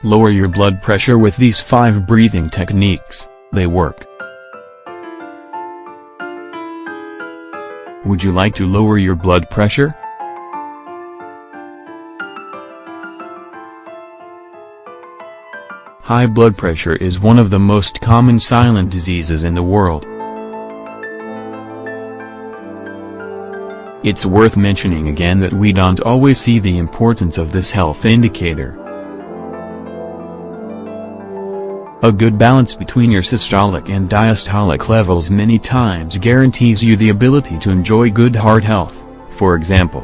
Lower your blood pressure with these 5 breathing techniques. They work. Would you like to lower your blood pressure? High blood pressure is one of the most common silent diseases in the world. It's worth mentioning again that we don't always see the importance of this health indicator. A good balance between your systolic and diastolic levels many times guarantees you the ability to enjoy good heart health, for example.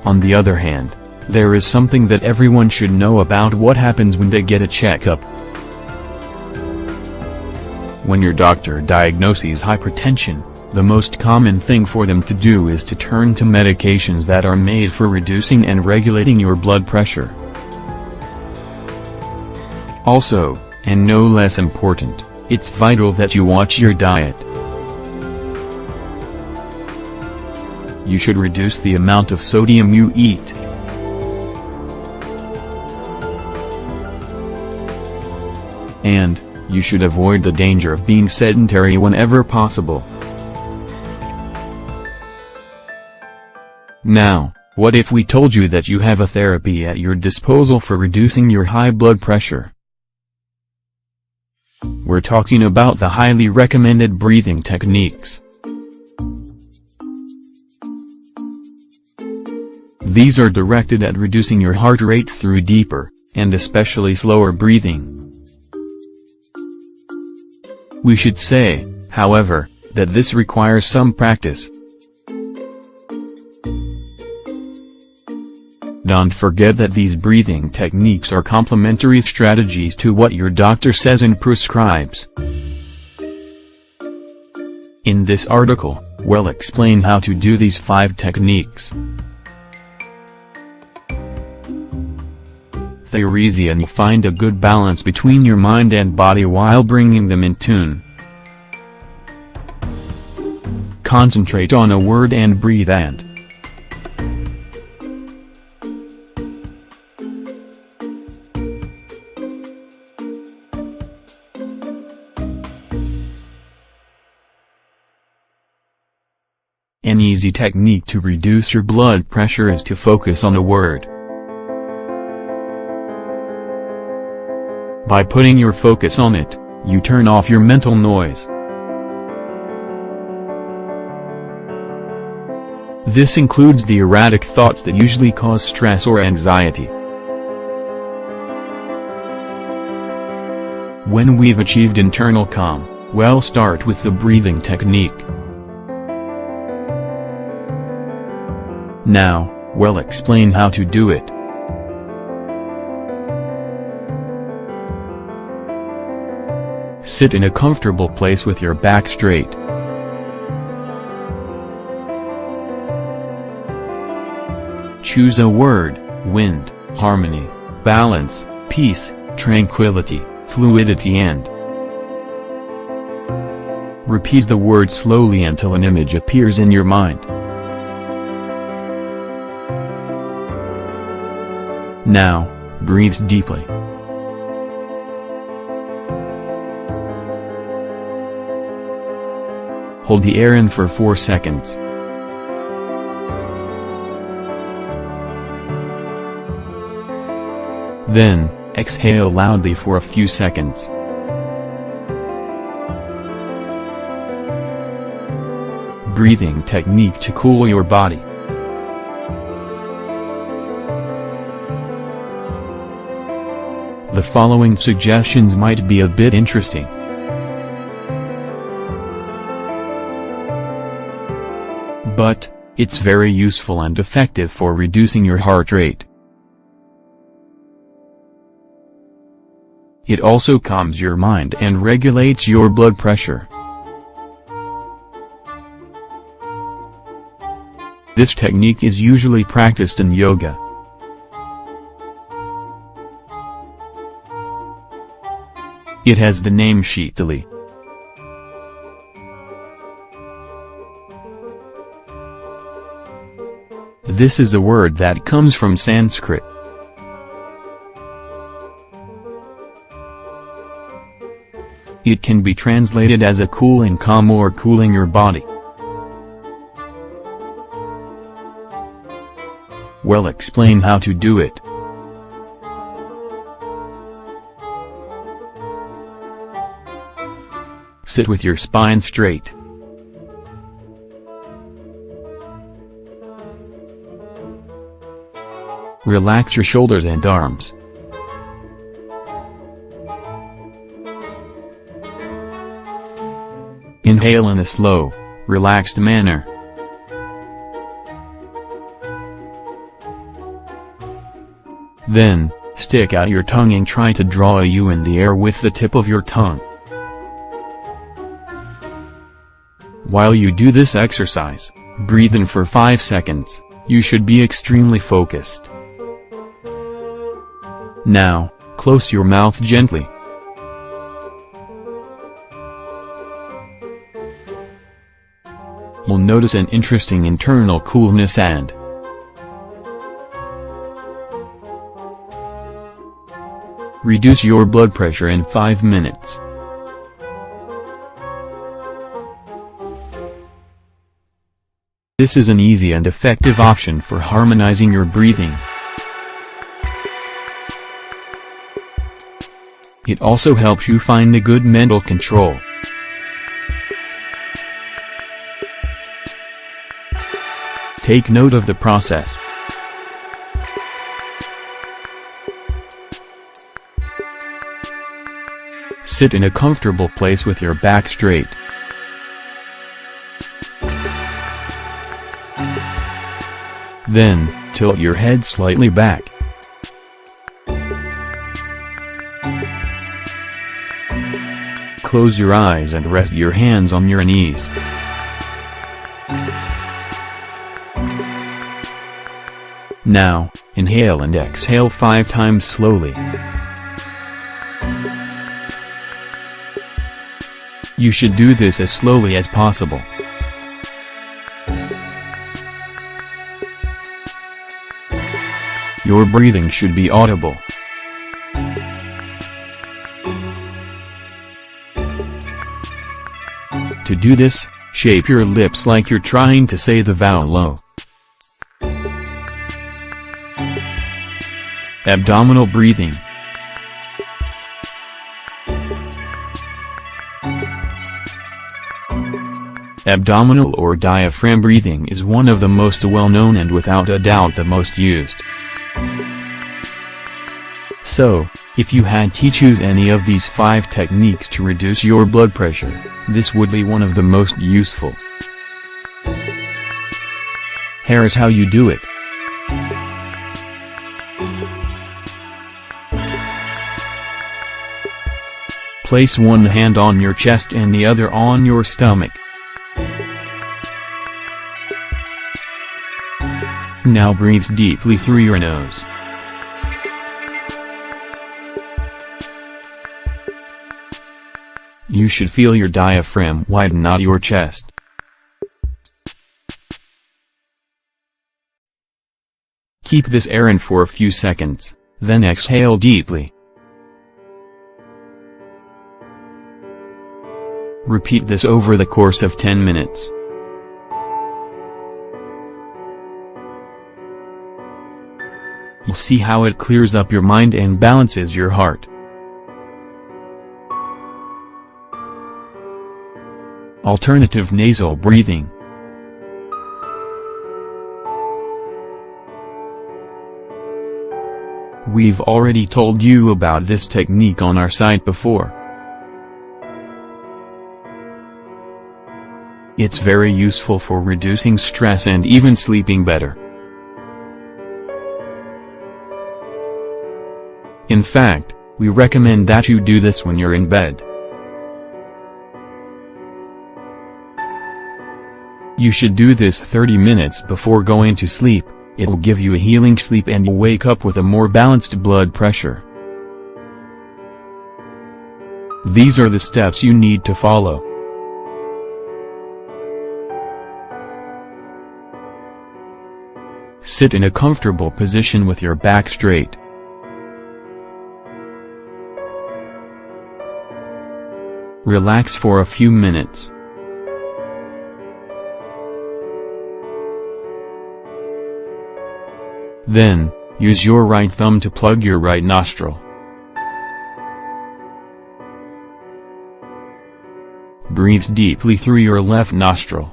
On the other hand, there is something that everyone should know about what happens when they get a checkup. When your doctor diagnoses hypertension, the most common thing for them to do is to turn to medications that are made for reducing and regulating your blood pressure. Also, and no less important, it's vital that you watch your diet. You should reduce the amount of sodium you eat. And, you should avoid the danger of being sedentary whenever possible. Now, what if we told you that you have a therapy at your disposal for reducing your high blood pressure? We're talking about the highly recommended breathing techniques. These are directed at reducing your heart rate through deeper, and especially slower breathing. We should say, however, that this requires some practice. Don't forget that these breathing techniques are complementary strategies to what your doctor says and prescribes. In this article, we'll explain how to do these 5 techniques. They're easy and you find a good balance between your mind and body while bringing them in tune. Concentrate on a word and breathe and. An easy technique to reduce your blood pressure is to focus on a word. By putting your focus on it, you turn off your mental noise. This includes the erratic thoughts that usually cause stress or anxiety. When we've achieved internal calm, we'll start with the breathing technique. Now, we'll explain how to do it. Sit in a comfortable place with your back straight. Choose a word: wind, harmony, balance, peace, tranquility, fluidity and. Repeat the word slowly until an image appears in your mind. Now, breathe deeply. Hold the air in for 4 seconds. Then, exhale loudly for a few seconds. Breathing technique to cool your body. The following suggestions might be a bit interesting. But, it's very useful and effective for reducing your heart rate. It also calms your mind and regulates your blood pressure. This technique is usually practiced in yoga. It has the name Sheetal E. This is a word that comes from Sanskrit. It can be translated as a cool and calm or cooling your body. Well, explain how to do it. Sit with your spine straight. Relax your shoulders and arms. Inhale in a slow, relaxed manner. Then, stick out your tongue and try to draw a U in the air with the tip of your tongue. While you do this exercise, breathe in for 5 seconds. You should be extremely focused. Now, close your mouth gently. You'll notice an interesting internal coolness and reduce your blood pressure in 5 minutes. This is an easy and effective option for harmonizing your breathing. It also helps you find a good mental control. Take note of the process. Sit in a comfortable place with your back straight. Then, tilt your head slightly back. Close your eyes and rest your hands on your knees. Now, inhale and exhale 5 times slowly. You should do this as slowly as possible. Your breathing should be audible. To do this, shape your lips like you're trying to say the vowel O. Abdominal breathing. Abdominal or diaphragm breathing is one of the most well-known and without a doubt the most used. So, if you had to choose any of these 5 techniques to reduce your blood pressure, this would be one of the most useful. Here is how you do it. Place one hand on your chest and the other on your stomach. Now breathe deeply through your nose. You should feel your diaphragm widen out your chest. Keep this air in for a few seconds, then exhale deeply. Repeat this over the course of 10 minutes. You'll see how it clears up your mind and balances your heart. Alternative nasal breathing. We've already told you about this technique on our site before. It's very useful for reducing stress and even sleeping better. In fact, we recommend that you do this when you're in bed. You should do this 30 minutes before going to sleep. It'll give you a healing sleep and you'll wake up with a more balanced blood pressure. These are the steps you need to follow. Sit in a comfortable position with your back straight. Relax for a few minutes. Then, use your right thumb to plug your right nostril. Breathe deeply through your left nostril.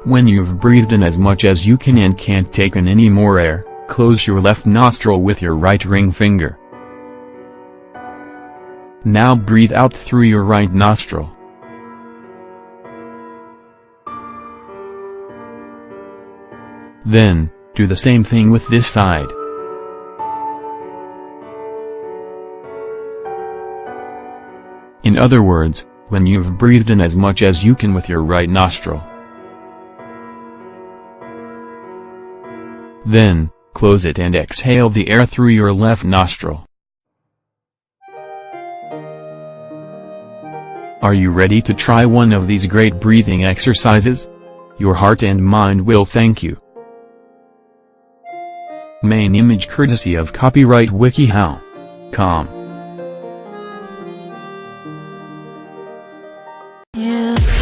When you've breathed in as much as you can and can't take in any more air, close your left nostril with your right ring finger. Now breathe out through your right nostril. Then, do the same thing with this side. In other words, when you've breathed in as much as you can with your right nostril, then, close it and exhale the air through your left nostril. Are you ready to try one of these great breathing exercises? Your heart and mind will thank you. Main image courtesy of copyright WikiHow.com. Yeah.